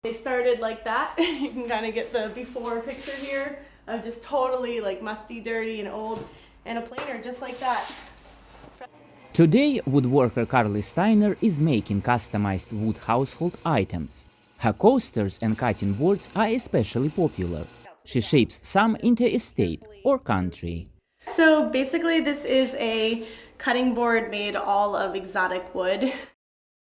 They started like that. You can kind of get the before picture here of just totally like musty, dirty, and old, and a planer just like that. Today, woodworker Carlie Steiner is making customized wood household items. Her coasters and cutting boards are especially popular. She shapes some into estate or country. So basically this is a cutting board made all of exotic wood.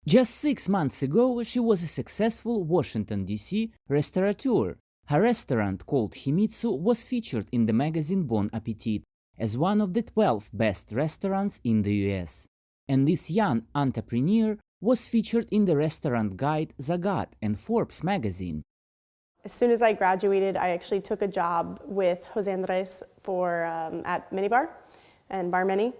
Just 6 months ago, she was a successful Washington, D.C. restaurateur. Her restaurant called Himitsu was featured in the magazine Bon Appetit as one of the 12 best restaurants in the US. And this young entrepreneur was featured in the restaurant guide Zagat and Forbes magazine. As soon as I graduated, I actually took a job with Jose Andres at Minibar and Bar Mini.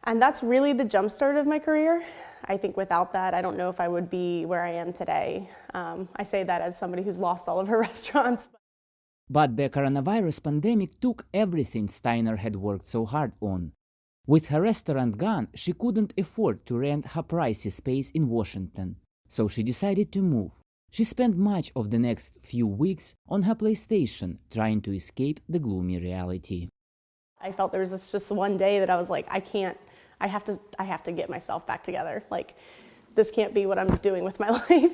And that's really the jumpstart of my career. I think without that, I don't know if I would be where I am today. I say that as somebody who's lost all of her restaurants. But the coronavirus pandemic took everything Steiner had worked so hard on. With her restaurant gone, she couldn't afford to rent her pricey space in Washington, so she decided to move. She spent much of the next few weeks on her PlayStation, trying to escape the gloomy reality. I felt there was just one day that I was like, I have to get myself back together. Like, this can't be what I'm doing with my life.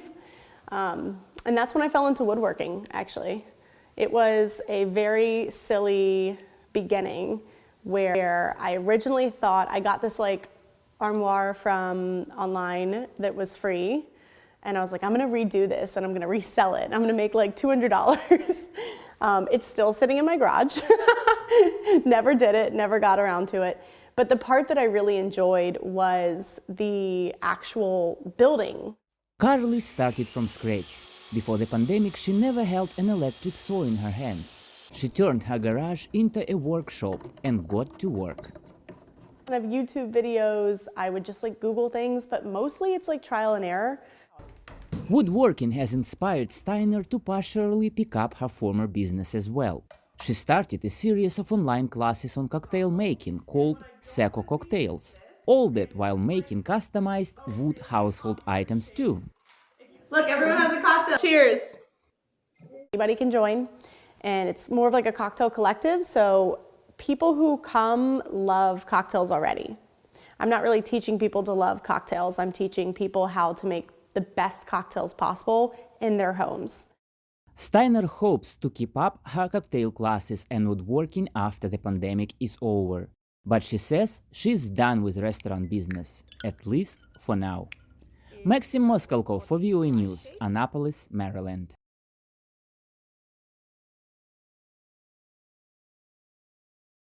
And that's when I fell into woodworking, actually. It was a very silly beginning where I originally thought I got this like armoire from online that was free. And I was like, I'm gonna redo this and I'm gonna resell it. I'm gonna make like $200. It's still sitting in my garage. Never did it, never got around to it. But the part that I really enjoyed was the actual building. Carlie started from scratch. Before the pandemic, she never held an electric saw in her hands. She turned her garage into a workshop and got to work. I have YouTube videos, I would just like Google things, but mostly it's like trial and error. Woodworking has inspired Steiner to partially pick up her former business as well. She started a series of online classes on cocktail making called Seco Cocktails, all that while making customized wood household items too. Look, everyone has a cocktail. Cheers! Anybody can join, and it's more of like a cocktail collective, so people who come love cocktails already. I'm not really teaching people to love cocktails, I'm teaching people how to make the best cocktails possible in their homes. Steiner hopes to keep up her cocktail classes and woodworking after the pandemic is over. But she says she's done with restaurant business, at least for now. Maxim Moskalkov for VOA News, Annapolis, Maryland.